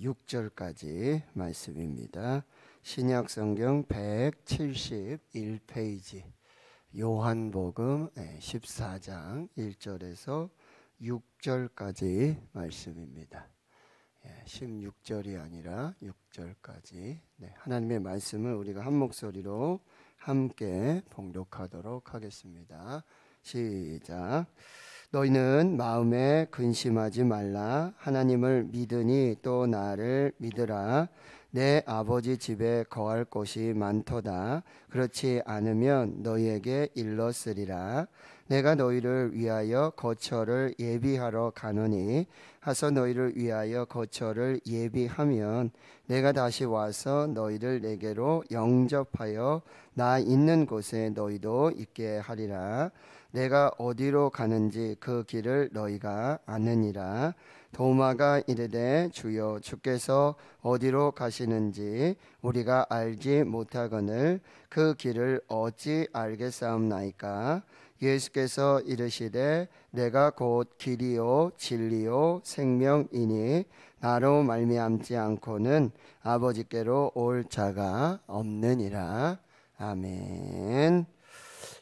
6절까지 말씀입니다. 신약성경 171페이지 요한복음 14장 1절에서 6절까지 말씀입니다. 16절이 아니라 6절까지 하나님의 말씀을 우리가 한 목소리로 함께 봉독하도록 하겠습니다. 시작. 너희는 마음에 근심하지 말라. 하나님을 믿으니 또 나를 믿으라. 내 아버지 집에 거할 곳이 많도다. 그렇지 않으면 너희에게 일렀으리라. 내가 너희를 위하여 거처를 예비하러 가노니 하서 너희를 위하여 거처를 예비하면 내가 다시 와서 너희를 내게로 영접하여 나 있는 곳에 너희도 있게 하리라. 내가 어디로 가는지 그 길을 너희가 아느니라. 도마가 이르되 주여 주께서 어디로 가시는지 우리가 알지 못하거늘 그 길을 어찌 알겠사옵나이까. 예수께서 이르시되 내가 곧 길이요 진리요 생명이니 나로 말미암지 않고는 아버지께로 올 자가 없느니라. 아멘.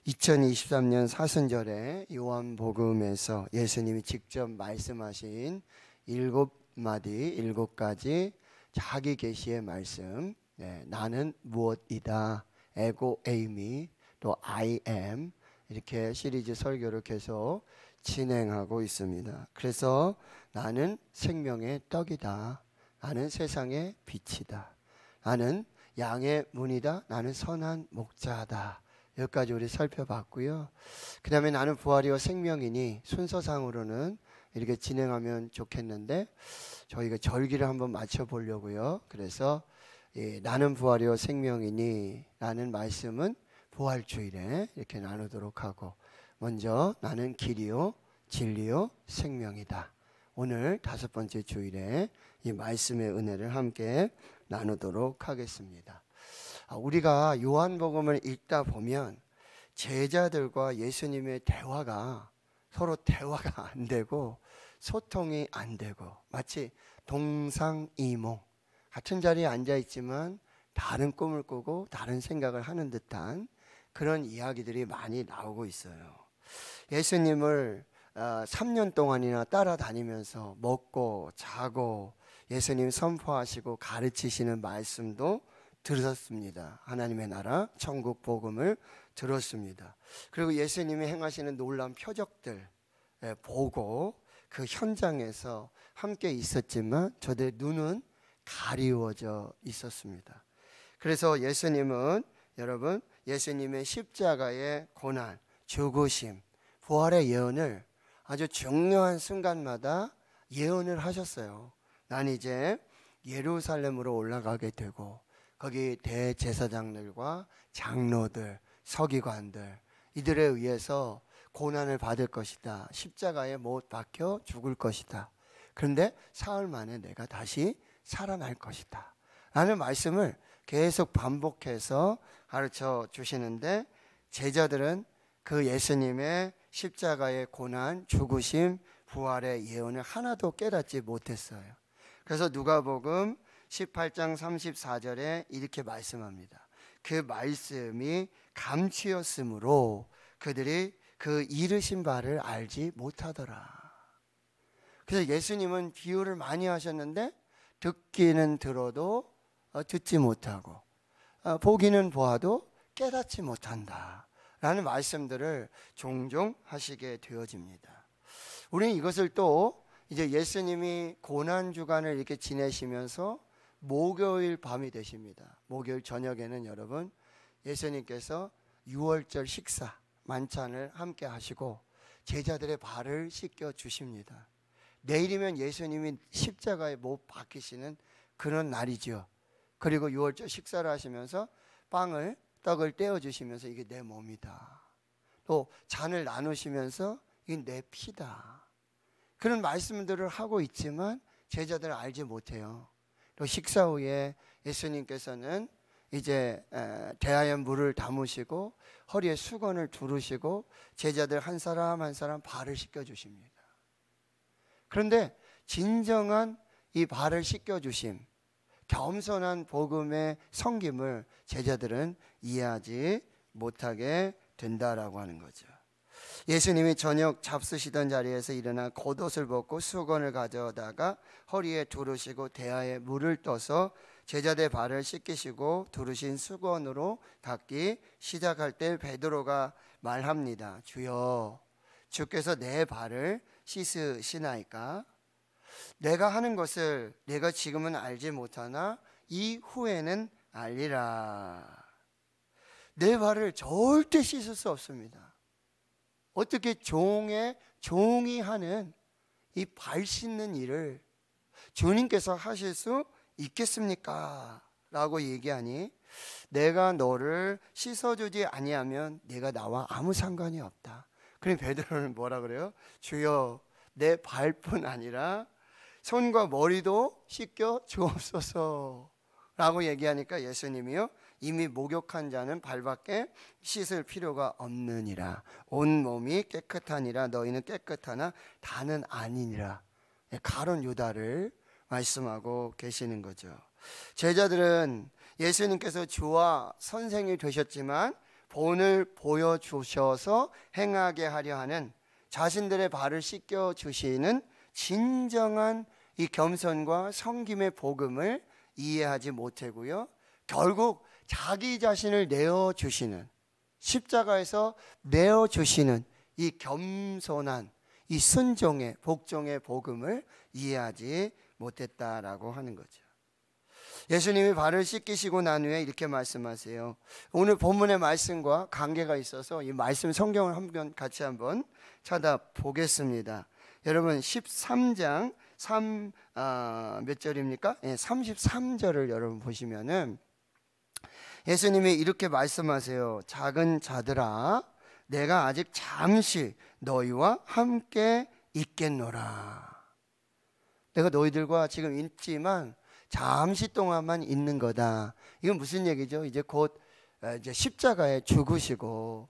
2023년 사순절에 요한복음에서 예수님이 직접 말씀하신 7가지 자기 계시의 말씀, 나는 무엇이다, 에고 에이미, 또 I am, 이렇게 시리즈 설교를 계속 진행하고 있습니다. 그래서 나는 생명의 떡이다, 나는 세상의 빛이다, 나는 양의 문이다, 나는 선한 목자다. 여기까지 우리 살펴봤고요. 그 다음에 나는 부활이요 생명이니 순서상으로는 이렇게 진행하면 좋겠는데 저희가 절기를 한번 맞춰보려고요. 그래서 나는 부활이요 생명이니 라는 말씀은 부활주일에 이렇게 나누도록 하고, 먼저 나는 길이요 진리요 생명이다. 오늘 5번째 주일에 이 말씀의 은혜를 함께 나누도록 하겠습니다. 우리가 요한복음을 읽다 보면 제자들과 예수님의 대화가 서로 대화가 안 되고 소통이 안 되고 마치 동상이몽, 같은 자리에 앉아 있지만 다른 꿈을 꾸고 다른 생각을 하는 듯한 그런 이야기들이 많이 나오고 있어요. 예수님을 3년 동안이나 따라다니면서 먹고 자고 예수님 선포하시고 가르치시는 말씀도 들었습니다. 하나님의 나라 천국 복음을 들었습니다. 그리고 예수님이 행하시는 놀라운 표적들 보고 그 현장에서 함께 있었지만 저দের 눈은 가리워져 있었습니다. 그래서 예수님은 여러분 예수님의 십자가의 고난, 죽으심, 부활의 예언을 아주 중요한 순간마다 예언을 하셨어요. 난 이제 예루살렘으로 올라가게 되고 거기 대제사장들과 장로들, 서기관들 이들에 의해서 고난을 받을 것이다. 십자가에 못 박혀 죽을 것이다. 그런데 사흘 만에 내가 다시 살아날 것이다 라는 말씀을 계속 반복해서 가르쳐 주시는데 제자들은 그 예수님의 십자가의 고난, 죽으심, 부활의 예언을 하나도 깨닫지 못했어요. 그래서 누가복음 18장 34절에 이렇게 말씀합니다. 그 말씀이 감추었으므로 그들이 그 이르신 바를 알지 못하더라. 그래서 예수님은 비유를 많이 하셨는데 듣기는 들어도 듣지 못하고 보기는 보아도 깨닫지 못한다 라는 말씀들을 종종 하시게 되어집니다. 우리는 이것을 또 이제 예수님이 고난주간을 이렇게 지내시면서 목요일 밤이 되십니다. 목요일 저녁에는 여러분 예수님께서 유월절 식사 만찬을 함께 하시고 제자들의 발을 씻겨 주십니다. 내일이면 예수님이 십자가에 못 박히시는 그런 날이죠. 그리고 유월절 식사를 하시면서 떡을 떼어 주시면서 이게 내 몸이다. 또 잔을 나누시면서 이게 내 피다. 그런 말씀들을 하고 있지만 제자들은 알지 못해요. 또 식사 후에 예수님께서는 이제 대하에 물을 담으시고 허리에 수건을 두르시고 제자들 한 사람 한 사람 발을 씻겨 주십니다. 그런데 진정한 이 발을 씻겨주심, 겸손한 복음의 섬김을 제자들은 이해하지 못하게 된다라고 하는 거죠. 예수님이 저녁 잡수시던 자리에서 일어나 겉옷을 벗고 수건을 가져다가 허리에 두르시고 대야에 물을 떠서 제자들의 발을 씻기시고 두르신 수건으로 닦기 시작할 때 베드로가 말합니다. 주여, 주께서 내 발을 씻으시나이까? 내가 하는 것을 내가 지금은 알지 못하나 이후에는 알리라. 내 발을 절대 씻을 수 없습니다. 어떻게 종이 하는 이 발 씻는 일을 주님께서 하실 수 있겠습니까? 라고 얘기하니 내가 너를 씻어주지 아니하면 내가 나와 아무 상관이 없다. 그럼 베드로는 뭐라 그래요? 주여, 내 발뿐 아니라 손과 머리도 씻겨 주옵소서 라고 얘기하니까 예수님이요, 이미 목욕한 자는 발밖에 씻을 필요가 없느니라. 온 몸이 깨끗하니라. 너희는 깨끗하나 다는 아니니라. 가룟 유다를 말씀하고 계시는 거죠. 제자들은 예수님께서 주와 선생이 되셨지만 본을 보여주셔서 행하게 하려 하는 자신들의 발을 씻겨주시는 진정한 이 겸손과 섬김의 복음을 이해하지 못하고요, 결국 자기 자신을 내어주시는, 십자가에서 내어주시는 이 겸손한 이 순종의 복종의 복음을 이해하지 못했다라고 하는 거죠. 예수님이 발을 씻기시고 난 후에 이렇게 말씀하세요. 오늘 본문의 말씀과 관계가 있어서 이 말씀 성경을 같이 한번 찾아보겠습니다. 여러분 13장 몇 절입니까? 33절을 여러분 보시면은 예수님이 이렇게 말씀하세요. 작은 자들아, 내가 아직 잠시 너희와 함께 있겠노라. 내가 너희들과 지금 있지만 잠시 동안만 있는 거다. 이건 무슨 얘기죠? 이제 곧 이제 십자가에 죽으시고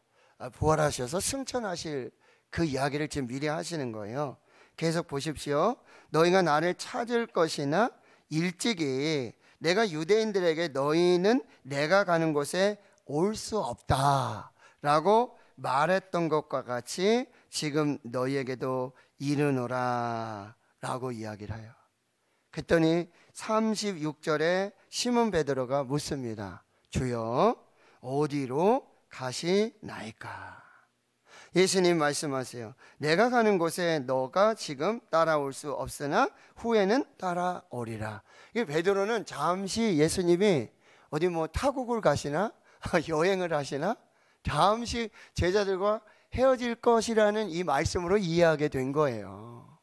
부활하셔서 승천하실 그 이야기를 지금 미리 하시는 거예요. 계속 보십시오. 너희가 나를 찾을 것이나 일찍이 내가 유대인들에게 너희는 내가 가는 곳에 올 수 없다 라고 말했던 것과 같이 지금 너희에게도 이르노라 라고 이야기를 해요. 그랬더니 36절에 시몬 베드로가 묻습니다. 주여, 어디로 가시나이까? 예수님 말씀하세요. 내가 가는 곳에 너가 지금 따라올 수 없으나 후에는 따라오리라. 베드로는 잠시 예수님이 어디 뭐 타국을 가시나 여행을 하시나 잠시 제자들과 헤어질 것이라는 이 말씀으로 이해하게 된 거예요.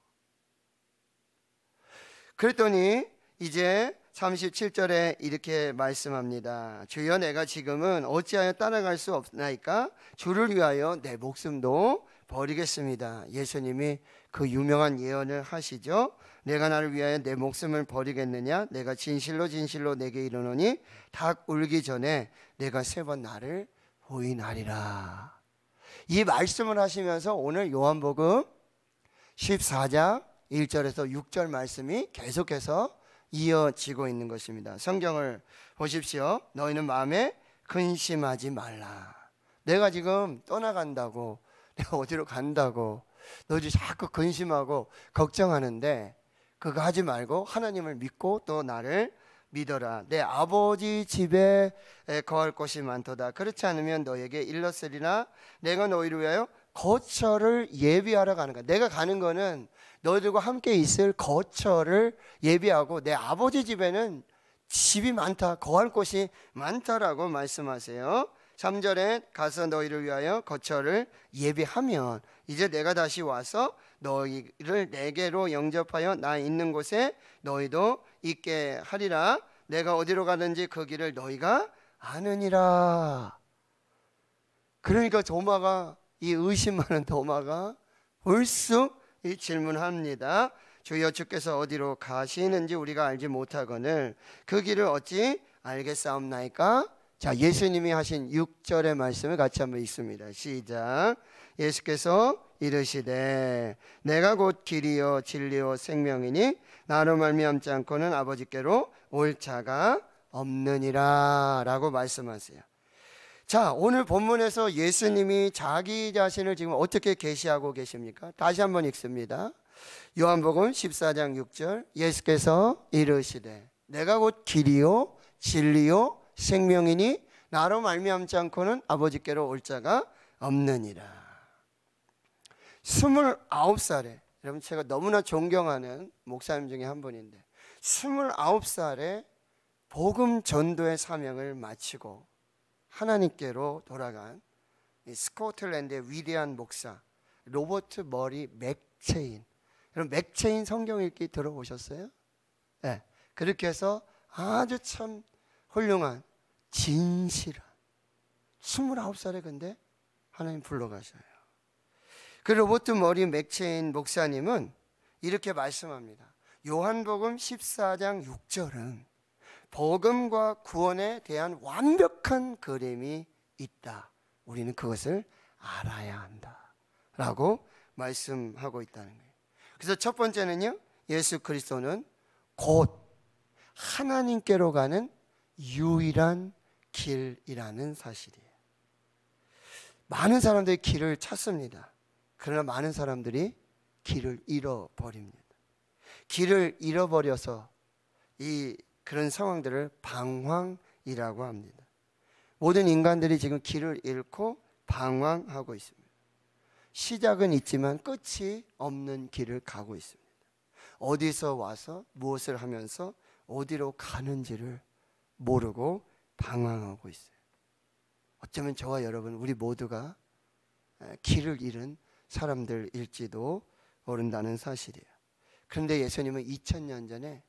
그랬더니 이제 37절에 이렇게 말씀합니다. 주여, 내가 지금은 어찌하여 따라갈 수 없나이까? 주를 위하여 내 목숨도 버리겠습니다. 예수님이 그 유명한 예언을 하시죠. 내가 나를 위하여 내 목숨을 버리겠느냐? 내가 진실로 진실로 내게 이르노니 닭 울기 전에 내가 3번 나를 부인하리라. 이 말씀을 하시면서 오늘 요한복음 14장 1절에서 6절 말씀이 계속해서 이어지고 있는 것입니다. 성경을 보십시오. 너희는 마음에 근심하지 말라. 내가 지금 떠나간다고, 내가 어디로 간다고 너희들이 자꾸 근심하고 걱정하는데 그거 하지 말고 하나님을 믿고 또 나를 믿어라. 내 아버지 집에 거할 곳이 많도다. 그렇지 않으면 너에게 일렀으리나 내가 너희를 위하여 거처를 예비하러 가는 거야. 내가 가는 거는 너희들과 함께 있을 거처를 예비하고 내 아버지 집에는 집이 많다, 거할 곳이 많다라고 말씀하세요. 3절에 가서 너희를 위하여 거처를 예비하면 이제 내가 다시 와서 너희를 내게로 영접하여 나 있는 곳에 너희도 있게 하리라. 내가 어디로 가든지 그 길을 너희가 아느니라. 그러니까 도마가, 이 의심 많은 도마가 불쑥 이 질문합니다. 주여, 주께서 어디로 가시는지 우리가 알지 못하거늘 그 길을 어찌 알겠사옵나이까? 자, 예수님이 하신 6절의 말씀을 같이 한번 읽습니다. 시작. 예수께서 이르시되 내가 곧 길이요 진리요 생명이니 나로 말미암지 않고는 아버지께로 올 자가 없느니라 라고 말씀하세요. 자, 오늘 본문에서 예수님이 자기 자신을 지금 어떻게 계시하고 계십니까? 다시 한번 읽습니다. 요한복음 14장 6절, 예수께서 이르시되 내가 곧 길이요 진리요 생명이니 나로 말미암지 않고는 아버지께로 올 자가 없느니라. 29살에, 여러분 제가 너무나 존경하는 목사님 중에 한 분인데 29살에 복음 전도의 사명을 마치고 하나님께로 돌아간 스코틀랜드의 위대한 목사 로버트 머리 맥체인. 여러분 맥체인 성경 읽기 들어보셨어요? 네. 그렇게 해서 아주 참 훌륭한 진실한 29살에 근데 하나님 불러가셔요. 그 로버트 머리 맥체인 목사님은 이렇게 말씀합니다. 요한복음 14장 6절은 복음과 구원에 대한 완벽한 그림이 있다. 우리는 그것을 알아야 한다 라고 말씀하고 있다는 거예요. 그래서 첫 번째는요, 예수 그리스도는 곧 하나님께로 가는 유일한 길이라는 사실이에요. 많은 사람들이 길을 찾습니다. 그러나 많은 사람들이 길을 잃어버립니다. 길을 잃어버려서 그런 상황들을 방황이라고 합니다. 모든 인간들이 지금 길을 잃고 방황하고 있습니다. 시작은 있지만 끝이 없는 길을 가고 있습니다. 어디서 와서 무엇을 하면서 어디로 가는지를 모르고 방황하고 있어요. 어쩌면 저와 여러분 우리 모두가 길을 잃은 사람들일지도 모른다는 사실이에요. 그런데 예수님은 2000년 전에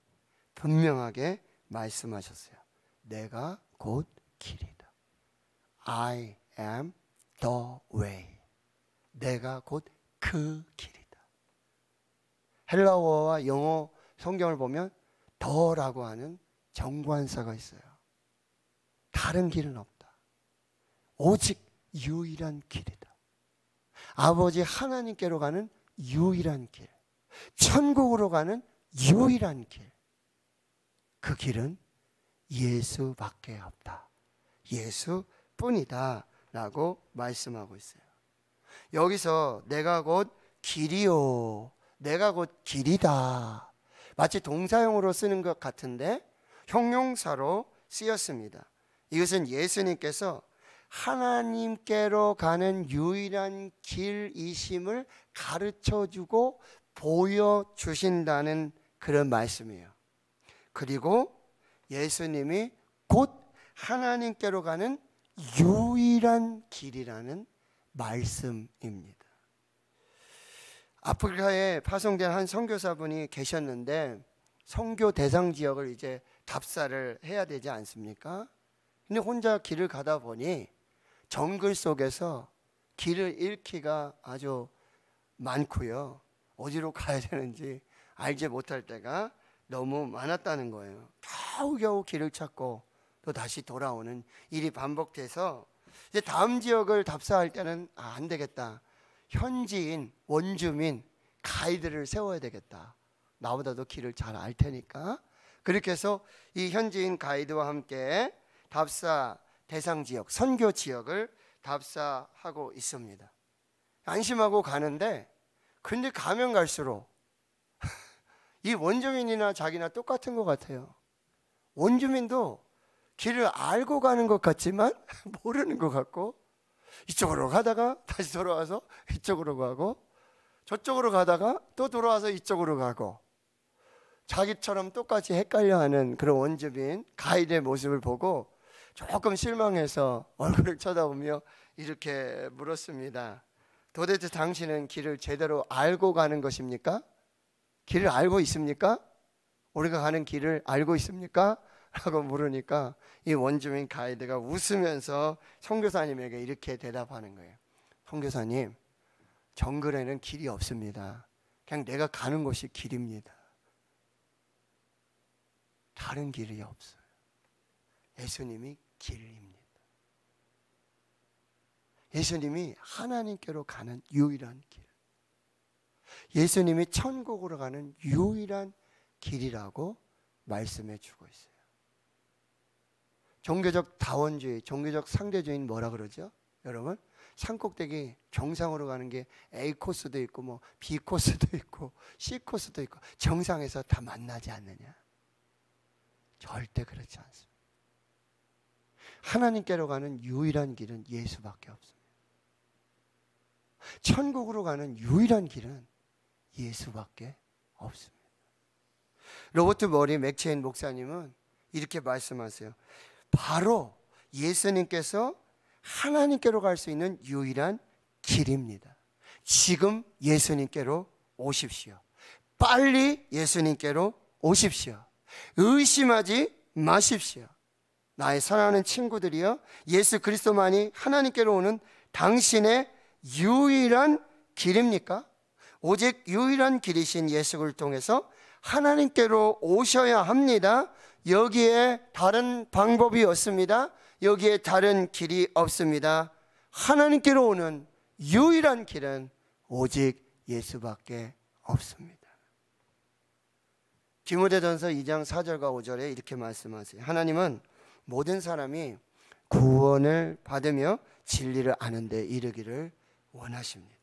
분명하게 말씀하셨어요. 내가 곧 길이다. I am the way. 내가 곧 그 길이다. 헬라어와 영어 성경을 보면 더라고 하는 정관사가 있어요. 다른 길은 없다. 오직 유일한 길이다. 아버지 하나님께로 가는 유일한 길, 천국으로 가는 유일한 길. 그 길은 예수밖에 없다. 예수뿐이다 라고 말씀하고 있어요. 여기서 내가 곧 길이요, 내가 곧 길이다, 마치 동사형으로 쓰는 것 같은데 형용사로 쓰였습니다. 이것은 예수님께서 하나님께로 가는 유일한 길이심을 가르쳐주고 보여주신다는 그런 말씀이에요. 그리고 예수님이 곧 하나님께로 가는 유일한 길이라는 말씀입니다. 아프리카에 파송된 한 선교사분이 계셨는데 선교 대상 지역을 이제 답사를 해야 되지 않습니까? 근데 혼자 길을 가다 보니 정글 속에서 길을 잃기가 아주 많고요. 어디로 가야 되는지 알지 못할 때가 너무 많았다는 거예요. 겨우겨우 길을 찾고 또 다시 돌아오는 일이 반복돼서 이제 다음 지역을 답사할 때는 안 되겠다. 현지인, 원주민, 가이드를 세워야 되겠다. 나보다도 길을 잘 알 테니까. 그렇게 해서 이 현지인 가이드와 함께 답사 대상 지역, 선교 지역을 답사하고 있습니다. 안심하고 가는데 근데 가면 갈수록 이 원주민이나 자기나 똑같은 것 같아요. 원주민도 길을 알고 가는 것 같지만 모르는 것 같고, 이쪽으로 가다가 다시 돌아와서 이쪽으로 가고, 저쪽으로 가다가 또 돌아와서 이쪽으로 가고, 자기처럼 똑같이 헷갈려하는 그런 원주민 가이드의 모습을 보고 조금 실망해서 얼굴을 쳐다보며 이렇게 물었습니다. 도대체 당신은 길을 제대로 알고 가는 것입니까? 길을 알고 있습니까? 우리가 가는 길을 알고 있습니까? 라고 물으니까 이 원주민 가이드가 웃으면서 선교사님에게 이렇게 대답하는 거예요. 선교사님, 정글에는 길이 없습니다. 그냥 내가 가는 곳이 길입니다. 다른 길이 없어요. 예수님이 길입니다. 예수님이 하나님께로 가는 유일한 길. 예수님이 천국으로 가는 유일한 길이라고 말씀해 주고 있어요. 종교적 다원주의, 종교적 상대주의는 뭐라 그러죠? 여러분, 산꼭대기 정상으로 가는 게 A 코스도 있고 뭐 B 코스도 있고 C 코스도 있고 정상에서 다 만나지 않느냐? 절대 그렇지 않습니다. 하나님께로 가는 유일한 길은 예수밖에 없습니다. 천국으로 가는 유일한 길은 예수밖에 없습니다. 로버트 머리 맥체인 목사님은 이렇게 말씀하세요. 바로 예수님께서 하나님께로 갈 수 있는 유일한 길입니다. 지금 예수님께로 오십시오. 빨리 예수님께로 오십시오. 의심하지 마십시오. 나의 사랑하는 친구들이여, 예수 그리스도만이 하나님께로 오는 당신의 유일한 길입니까? 오직 유일한 길이신 예수를 통해서 하나님께로 오셔야 합니다. 여기에 다른 방법이 없습니다. 여기에 다른 길이 없습니다. 하나님께로 오는 유일한 길은 오직 예수밖에 없습니다. 디모데전서 2장 4절과 5절에 이렇게 말씀하세요. 하나님은 모든 사람이 구원을 받으며 진리를 아는 데 이르기를 원하십니다.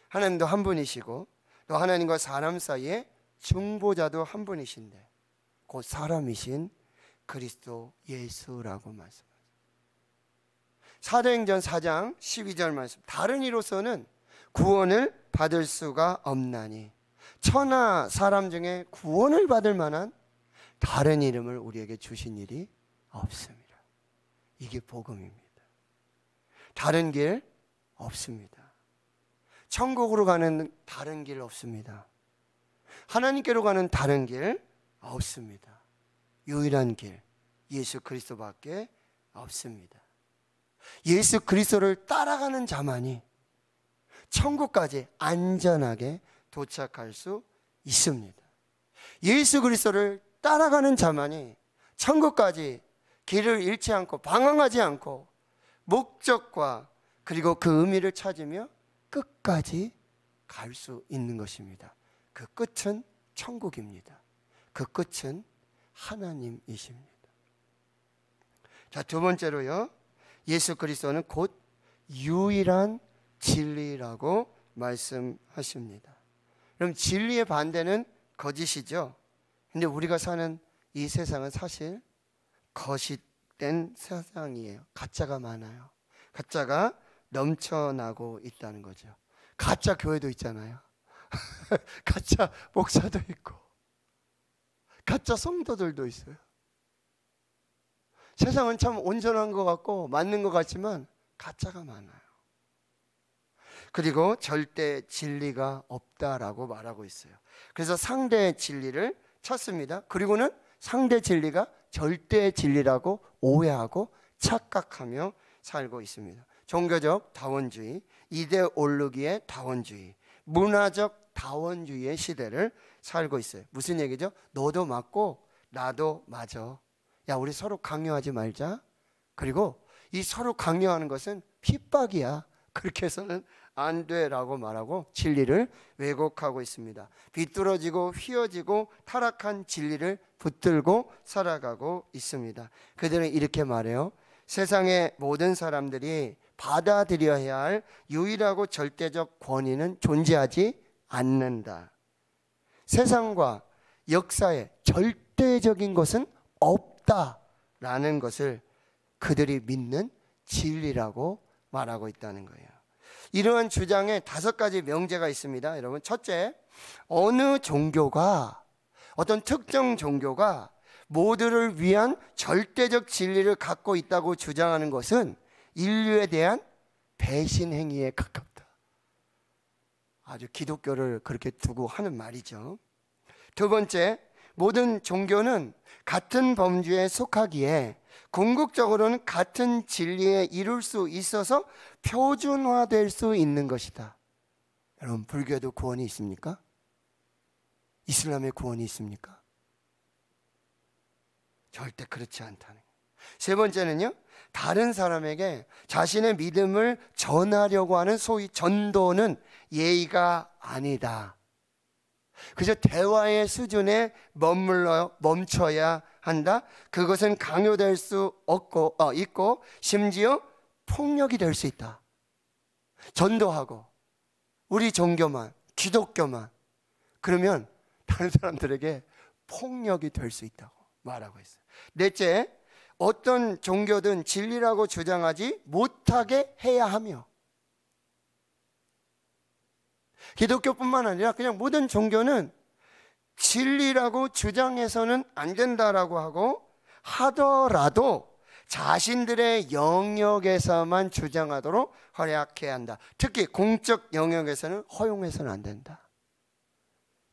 하나님도 한 분이시고 또 하나님과 사람 사이에 중보자도 한 분이신데 곧 사람이신 그리스도 예수라고 말씀하세요. 사도행전 4장 12절 말씀, 다른 이로서는 구원을 받을 수가 없나니 천하 사람 중에 구원을 받을 만한 다른 이름을 우리에게 주신 일이 없습니다. 이게 복음입니다. 다른 길 없습니다. 천국으로 가는 다른 길 없습니다. 하나님께로 가는 다른 길 없습니다. 유일한 길 예수 그리스도밖에 없습니다. 예수 그리스도를 따라가는 자만이 천국까지 안전하게 도착할 수 있습니다. 예수 그리스도를 따라가는 자만이 천국까지 길을 잃지 않고 방황하지 않고 목적과 그리고 그 의미를 찾으며 끝까지 갈 수 있는 것입니다. 그 끝은 천국입니다. 그 끝은 하나님이십니다. 자, 두 번째로요, 예수 그리스도는 곧 유일한 진리라고 말씀하십니다. 그럼 진리의 반대는 거짓이죠. 근데 우리가 사는 이 세상은 사실 거짓된 세상이에요. 가짜가 많아요. 가짜가 넘쳐나고 있다는 거죠. 가짜 교회도 있잖아요. 가짜 목사도 있고 가짜 성도들도 있어요. 세상은 참 온전한 것 같고 맞는 것 같지만 가짜가 많아요. 그리고 절대 진리가 없다라고 말하고 있어요. 그래서 상대 진리를 찾습니다. 그리고는 상대 진리가 절대 진리라고 오해하고 착각하며 살고 있습니다. 종교적 다원주의, 이데올로기의 다원주의, 문화적 다원주의의 시대를 살고 있어요. 무슨 얘기죠? 너도 맞고 나도 맞아. 야, 우리 서로 강요하지 말자. 그리고 이 서로 강요하는 것은 핍박이야. 그렇게 해서는 안 돼라고 말하고 진리를 왜곡하고 있습니다. 비뚤어지고 휘어지고 타락한 진리를 붙들고 살아가고 있습니다. 그들은 이렇게 말해요. 세상의 모든 사람들이 받아들여야 할 유일하고 절대적 권위는 존재하지 않는다. 세상과 역사에 절대적인 것은 없다라는 것을 그들이 믿는 진리라고 말하고 있다는 거예요. 이러한 주장에 5가지 명제가 있습니다. 여러분, 첫째, 어느 종교가, 어떤 특정 종교가 모두를 위한 절대적 진리를 갖고 있다고 주장하는 것은 인류에 대한 배신 행위에 가깝다. 아주 기독교를 그렇게 두고 하는 말이죠. 두 번째, 모든 종교는 같은 범주에 속하기에 궁극적으로는 같은 진리에 이룰 수 있어서 표준화될 수 있는 것이다. 여러분, 불교에도 구원이 있습니까? 이슬람에 구원이 있습니까? 절대 그렇지 않다는 거예요. 세 번째는요, 다른 사람에게 자신의 믿음을 전하려고 하는 소위 전도는 예의가 아니다. 그저 대화의 수준에 멈춰야 한다. 그것은 강요될 수 있고 심지어 폭력이 될 수 있다. 전도하고 우리 종교만, 기독교만, 그러면 다른 사람들에게 폭력이 될 수 있다고 말하고 있어요. 넷째, 어떤 종교든 진리라고 주장하지 못하게 해야 하며, 기독교뿐만 아니라 그냥 모든 종교는 진리라고 주장해서는 안 된다라고 하고, 하더라도 자신들의 영역에서만 주장하도록 허락해야 한다. 특히 공적 영역에서는 허용해서는 안 된다.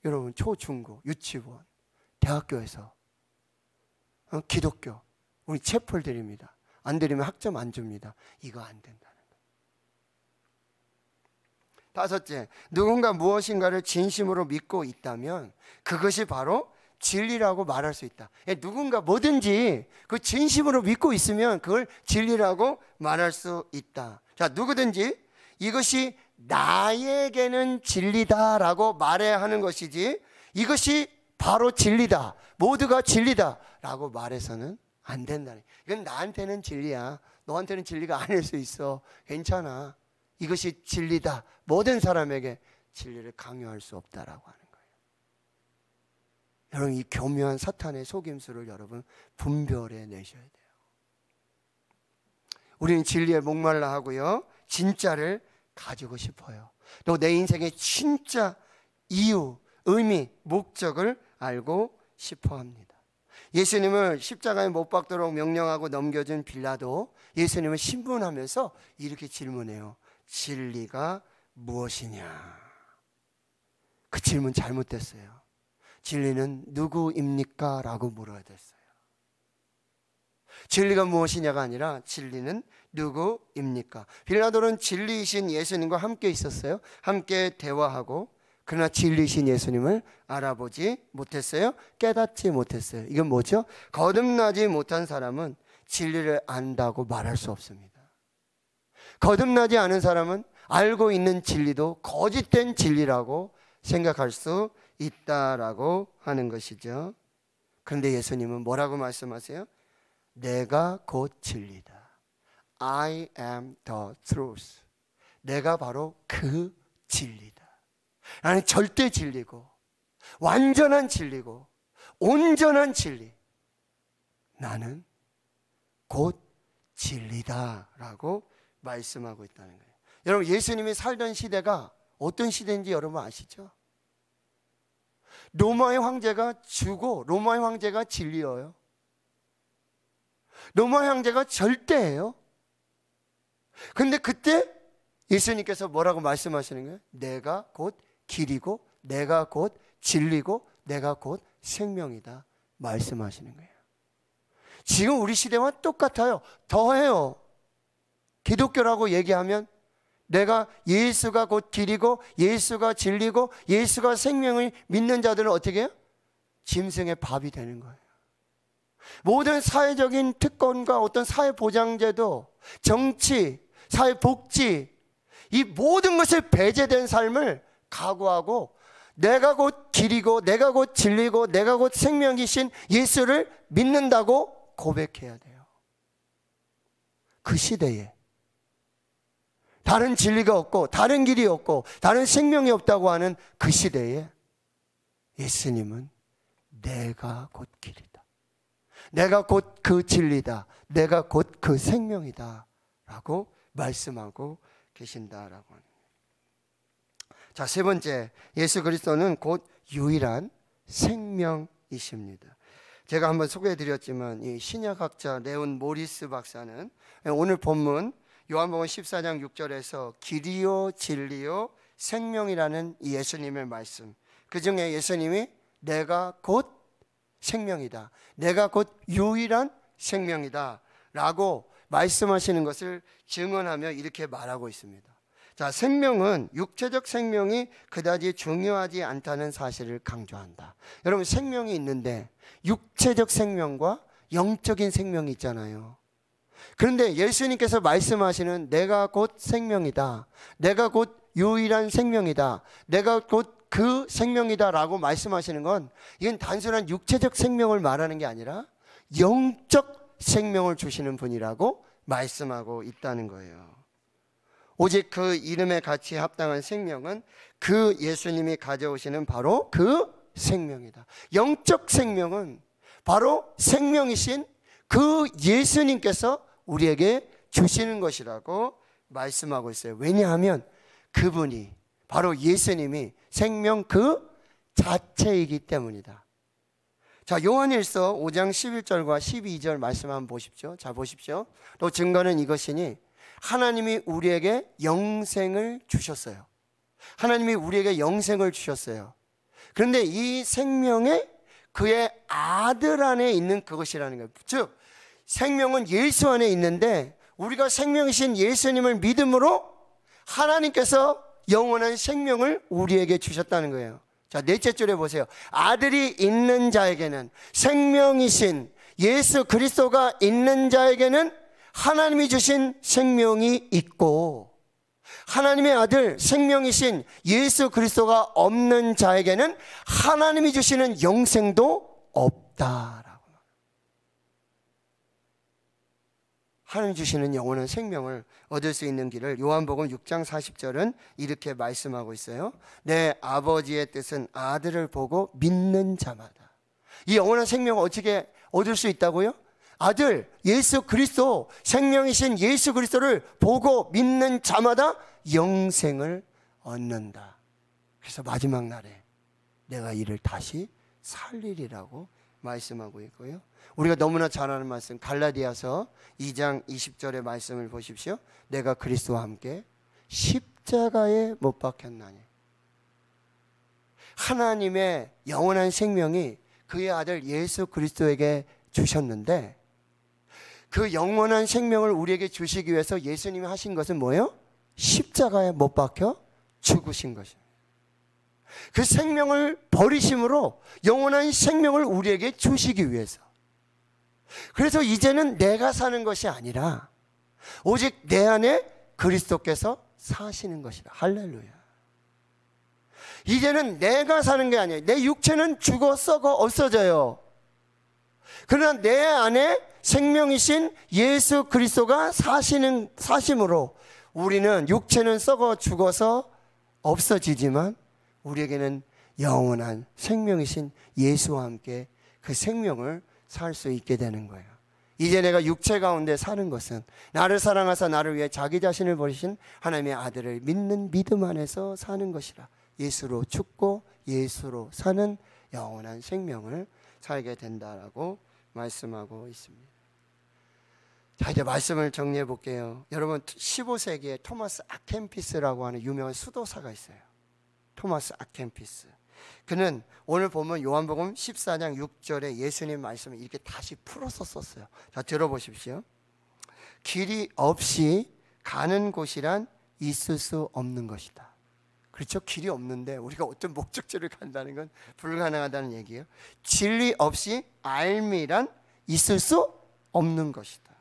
여러분, 초중고, 유치원, 대학교에서 기독교 우리 체플 드립니다. 안 드리면 학점 안 줍니다. 이거 안 된다는 거예요. 다섯째, 누군가 무엇인가를 진심으로 믿고 있다면 그것이 바로 진리라고 말할 수 있다. 누군가 뭐든지 그 진심으로 믿고 있으면 그걸 진리라고 말할 수 있다. 자, 누구든지 이것이 나에게는 진리다라고 말해야 하는 것이지, 이것이 바로 진리다, 모두가 진리다라고 말해서는 안 된다는. 이건 나한테는 진리야, 너한테는 진리가 아닐 수 있어, 괜찮아, 이것이 진리다, 모든 사람에게 진리를 강요할 수 없다라고 하는 거예요. 여러분, 이 교묘한 사탄의 속임수를 여러분 분별해 내셔야 돼요. 우리는 진리에 목말라 하고요, 진짜를 가지고 싶어요. 또 내 인생의 진짜 이유, 의미, 목적을 알고 싶어 합니다. 예수님을 십자가에 못 박도록 명령하고 넘겨준 빌라도 예수님을 신문하면서 이렇게 질문해요. 진리가 무엇이냐? 그 질문 잘못됐어요. 진리는 누구입니까? 라고 물어야 됐어요. 진리가 무엇이냐가 아니라 진리는 누구입니까? 빌라도는 진리이신 예수님과 함께 있었어요. 함께 대화하고, 그러나 진리이신 예수님을 알아보지 못했어요. 깨닫지 못했어요. 이건 뭐죠? 거듭나지 못한 사람은 진리를 안다고 말할 수 없습니다. 거듭나지 않은 사람은 알고 있는 진리도 거짓된 진리라고 생각할 수 있다라고 하는 것이죠. 그런데 예수님은 뭐라고 말씀하세요? 내가 곧 진리다. I am the truth. 내가 바로 그 진리다. 나는 절대 진리고, 완전한 진리고, 온전한 진리. 나는 곧 진리다라고 말씀하고 있다는 거예요. 여러분, 예수님이 살던 시대가 어떤 시대인지 여러분 아시죠? 로마의 황제가 주고 로마의 황제가 진리예요. 로마의 황제가 절대예요. 근데 그때 예수님께서 뭐라고 말씀하시는 거예요? 내가 곧 길이고, 내가 곧 진리고, 내가 곧 생명이다 말씀하시는 거예요. 지금 우리 시대와 똑같아요. 더해요. 기독교라고 얘기하면 내가 예수가 곧 길이고, 예수가 진리고, 예수가 생명을 믿는 자들은 어떻게 해요? 짐승의 밥이 되는 거예요. 모든 사회적인 특권과 어떤 사회보장제도, 정치, 사회복지, 이 모든 것을 배제된 삶을 각오하고 내가 곧 길이고, 내가 곧 진리고, 내가 곧 생명이신 예수를 믿는다고 고백해야 돼요. 그 시대에 다른 진리가 없고, 다른 길이 없고, 다른 생명이 없다고 하는 그 시대에 예수님은 내가 곧 길이다, 내가 곧 그 진리다, 내가 곧 그 생명이다 라고 말씀하고 계신다라고 합니다. 자, 세 번째, 예수 그리스도는 곧 유일한 생명이십니다. 제가 한번 소개해드렸지만 이 신약학자 레온 모리스 박사는 오늘 본문 요한복음 14장 6절에서 길이요 진리요 생명이라는 이 예수님의 말씀, 그 중에 예수님이 내가 곧 생명이다, 내가 곧 유일한 생명이다 라고 말씀하시는 것을 증언하며 이렇게 말하고 있습니다. 자, 생명은 육체적 생명이 그다지 중요하지 않다는 사실을 강조한다. 여러분, 생명이 있는데 육체적 생명과 영적인 생명이 있잖아요. 그런데 예수님께서 말씀하시는 내가 곧 생명이다, 내가 곧 유일한 생명이다, 내가 곧 그 생명이다 라고 말씀하시는 건 이건 단순한 육체적 생명을 말하는 게 아니라 영적 생명을 주시는 분이라고 말씀하고 있다는 거예요. 오직 그 이름에 같이 합당한 생명은 그 예수님이 가져오시는 바로 그 생명이다. 영적 생명은 바로 생명이신 그 예수님께서 우리에게 주시는 것이라고 말씀하고 있어요. 왜냐하면 그분이 바로 예수님이 생명 그 자체이기 때문이다. 자, 요한일서 5장 11절과 12절 말씀 한번 보십시오. 자, 보십시오. 또 증거는 이것이니 하나님이 우리에게 영생을 주셨어요. 하나님이 우리에게 영생을 주셨어요. 그런데 이 생명에 그의 아들 안에 있는 그것이라는 거예요. 즉 생명은 예수 안에 있는데 우리가 생명이신 예수님을 믿음으로 하나님께서 영원한 생명을 우리에게 주셨다는 거예요. 자, 넷째 줄에 보세요. 아들이 있는 자에게는, 생명이신 예수 그리스도가 있는 자에게는 하나님이 주신 생명이 있고, 하나님의 아들 생명이신 예수 그리스도가 없는 자에게는 하나님이 주시는 영생도 없다라고. 하나님 주시는 영원한 생명을 얻을 수 있는 길을 요한복음 6장 40절은 이렇게 말씀하고 있어요. 내 아버지의 뜻은 아들을 보고 믿는 자마다. 이 영원한 생명을 어떻게 얻을 수 있다고요? 아들 예수 그리스도, 생명이신 예수 그리스도를 보고 믿는 자마다 영생을 얻는다. 그래서 마지막 날에 내가 이를 다시 살리리라고 말씀하고 있고요. 우리가 너무나 잘 아는 말씀 갈라디아서 2장 20절의 말씀을 보십시오. 내가 그리스도와 함께 십자가에 못 박혔나니. 하나님의 영원한 생명이 그의 아들 예수 그리스도에게 주셨는데 그 영원한 생명을 우리에게 주시기 위해서 예수님이 하신 것은 뭐예요? 십자가에 못 박혀 죽으신 것입니다. 그 생명을 버리심으로 영원한 생명을 우리에게 주시기 위해서. 그래서 이제는 내가 사는 것이 아니라 오직 내 안에 그리스도께서 사시는 것이다. 할렐루야. 이제는 내가 사는 게 아니에요. 내 육체는 죽어 썩어 없어져요. 그러나 내 안에 생명이신 예수 그리스도가 사심으로 우리는 육체는 썩어 죽어서 없어지지만 우리에게는 영원한 생명이신 예수와 함께 그 생명을 살 수 있게 되는 거예요. 이제 내가 육체 가운데 사는 것은 나를 사랑하사 나를 위해 자기 자신을 버리신 하나님의 아들을 믿는 믿음 안에서 사는 것이라. 예수로 죽고 예수로 사는 영원한 생명을 살게 된다라고 말씀하고 있습니다. 자, 이제 말씀을 정리해 볼게요. 여러분 15세기에 토마스 아켄피스라고 하는 유명한 수도사가 있어요. 토마스 아켄피스. 그는 오늘 보면 요한복음 14장 6절에 예수님 말씀을 이렇게 다시 풀어서 썼어요. 자, 들어보십시오. 길이 없이 가는 곳이란 있을 수 없는 것이다. 그렇죠? 길이 없는데 우리가 어떤 목적지를 간다는 건 불가능하다는 얘기예요. 진리 없이 알미란 있을 수 없는 것이다.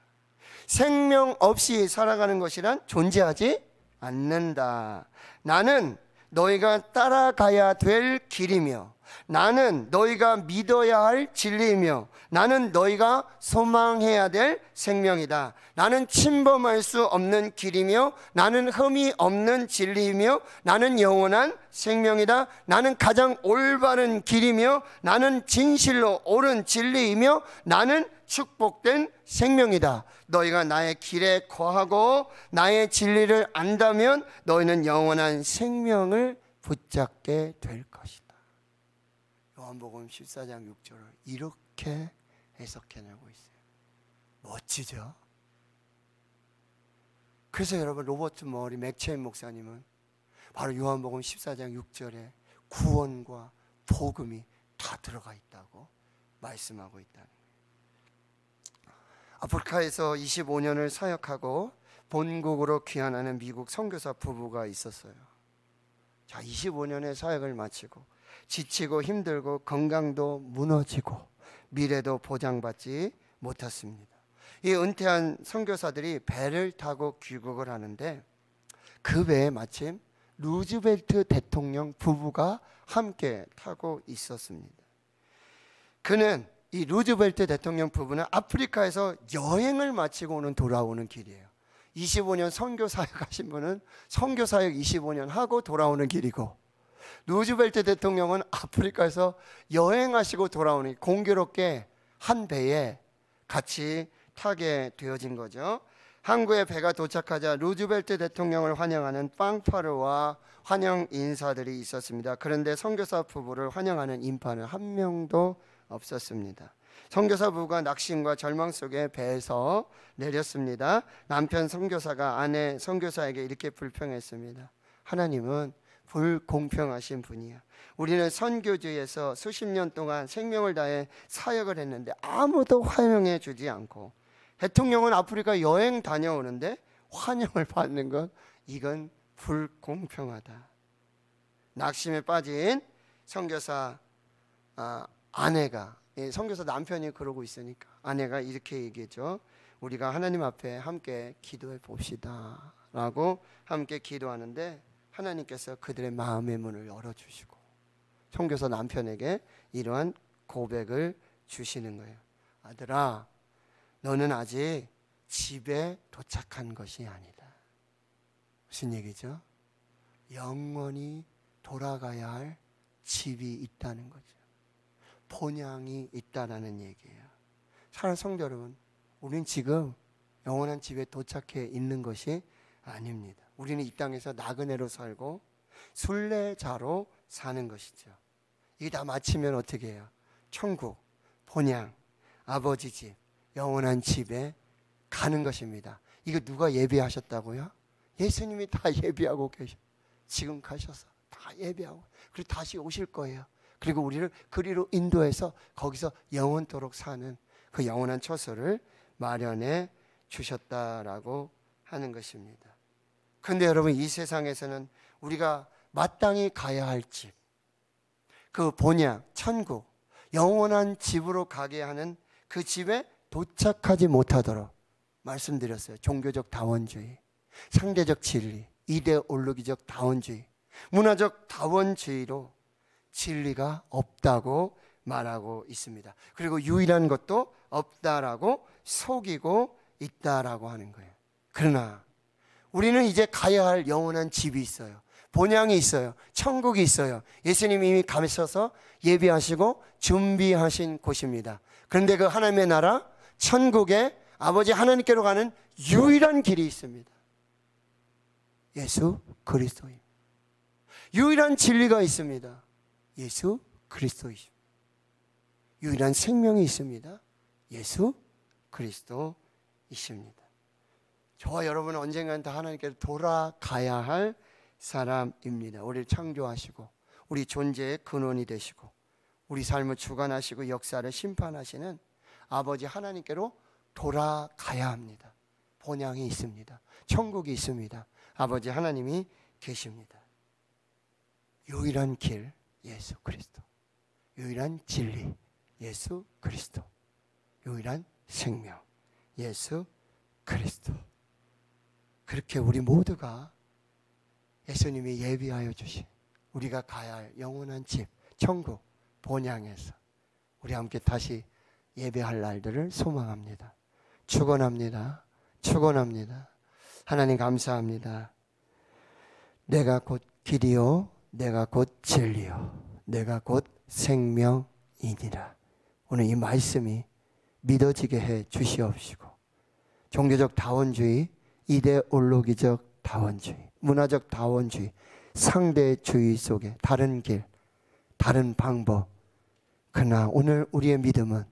생명 없이 살아가는 것이란 존재하지 않는다. 나는 너희가 따라가야 될 길이며 나는 너희가 믿어야 할 진리이며 나는 너희가 소망해야 될 생명이다. 나는 침범할 수 없는 길이며 나는 흠이 없는 진리이며 나는 영원한 생명이다. 나는 가장 올바른 길이며 나는 진실로 옳은 진리이며 나는 축복된 생명이다. 너희가 나의 길에 거하고 나의 진리를 안다면 너희는 영원한 생명을 붙잡게 될 것이다. 요한복음 14장 6절을 이렇게 해석해내고 있어요. 멋지죠? 그래서 여러분 로버트 머리 맥체인 목사님은 바로 요한복음 14장 6절에 구원과 복음이 다 들어가 있다고 말씀하고 있다는 거예요. 아프리카에서 25년을 사역하고 본국으로 귀환하는 미국 선교사 부부가 있었어요. 자, 25년의 사역을 마치고 지치고 힘들고 건강도 무너지고 미래도 보장받지 못했습니다. 이 은퇴한 선교사들이 배를 타고 귀국을 하는데 그 배에 마침 루즈벨트 대통령 부부가 함께 타고 있었습니다. 그는 이 루즈벨트 대통령 부부는 아프리카에서 여행을 마치고는 돌아오는 길이에요. 25년 선교사역 하신 분은 선교사역 25년 하고 돌아오는 길이고, 루즈벨트 대통령은 아프리카에서 여행하시고 돌아오는, 공교롭게 한 배에 같이 타게 되어진 거죠. 항구에 배가 도착하자 루즈벨트 대통령을 환영하는 빵파르와 환영 인사들이 있었습니다. 그런데 선교사 부부를 환영하는 인파는 한 명도 없었습니다. 선교사 부부가 낙심과 절망 속에 배에서 내렸습니다. 남편 선교사가 아내 선교사에게 이렇게 불평했습니다. 하나님은 불공평하신 분이야. 우리는 선교지에서 수십 년 동안 생명을 다해 사역을 했는데 아무도 환영해 주지 않고, 대통령은 아프리카 여행 다녀오는데 환영을 받는 것, 이건 불공평하다. 낙심에 빠진 선교사 아내가, 선교사 남편이 그러고 있으니까 아내가 이렇게 얘기했죠. 우리가 하나님 앞에 함께 기도해 봅시다 라고 함께 기도하는데 하나님께서 그들의 마음의 문을 열어주시고 선교사 남편에게 이러한 고백을 주시는 거예요. 아들아, 너는 아직 집에 도착한 것이 아니다. 무슨 얘기죠? 영원히 돌아가야 할 집이 있다는 거죠. 본향이 있다라는 얘기예요. 사랑하는 성도 여러분, 우리는 지금 영원한 집에 도착해 있는 것이 아닙니다. 우리는 이 땅에서 나그네로 살고 순례자로 사는 것이죠. 이게 다 마치면 어떻게 해요? 천국, 본향, 아버지 집, 영원한 집에 가는 것입니다. 이거 누가 예비하셨다고요? 예수님이 다 예비하고 계셔. 지금 가셔서 다 예비하고, 그리고 다시 오실 거예요. 그리고 우리를 그리로 인도해서 거기서 영원토록 사는 그 영원한 처소를 마련해 주셨다라고 하는 것입니다. 그런데 여러분, 이 세상에서는 우리가 마땅히 가야 할 집, 그 본향, 천국, 영원한 집으로 가게 하는 그 집에 도착하지 못하도록 말씀드렸어요. 종교적 다원주의, 상대적 진리, 이데올로기적 다원주의, 문화적 다원주의로 진리가 없다고 말하고 있습니다. 그리고 유일한 것도 없다라고 속이고 있다라고 하는 거예요. 그러나 우리는 이제 가야 할 영원한 집이 있어요. 본향이 있어요. 천국이 있어요. 예수님이 이미 가셔서 예비하시고 준비하신 곳입니다. 그런데 그 하나님의 나라 천국에 아버지 하나님께로 가는 유일한 길이 있습니다. 예수 그리스도입니다. 유일한 진리가 있습니다. 예수 그리스도이십니다. 유일한 생명이 있습니다. 예수 그리스도이십니다. 저와 여러분은 언젠가는 다 하나님께로 돌아가야 할 사람입니다. 우리를 창조하시고 우리 존재의 근원이 되시고 우리 삶을 주관하시고 역사를 심판하시는 아버지 하나님께로 돌아가야 합니다. 본향이 있습니다. 천국이 있습니다. 아버지 하나님이 계십니다. 유일한 길 예수 그리스도, 유일한 진리 예수 그리스도, 유일한 생명 예수 그리스도. 그렇게 우리 모두가 예수님이 예비하여 주신 우리가 가야 할 영원한 집 천국 본향에서 우리 함께 다시 예배할 날들을 소망합니다. 축원합니다. 축원합니다. 하나님 감사합니다. 내가 곧 길이요 내가 곧 진리요 내가 곧 생명이니라. 오늘 이 말씀이 믿어지게 해 주시옵시고, 종교적 다원주의, 이데올로기적 다원주의, 문화적 다원주의, 상대주의 속에 다른 길, 다른 방법, 그러나 오늘 우리의 믿음은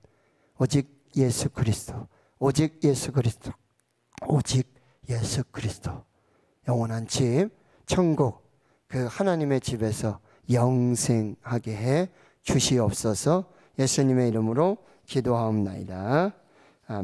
오직 예수 그리스도, 오직 예수 그리스도, 오직 예수 그리스도. 영원한 집, 천국, 그 하나님의 집에서 영생하게 해 주시옵소서. 예수님의 이름으로 기도하옵나이다.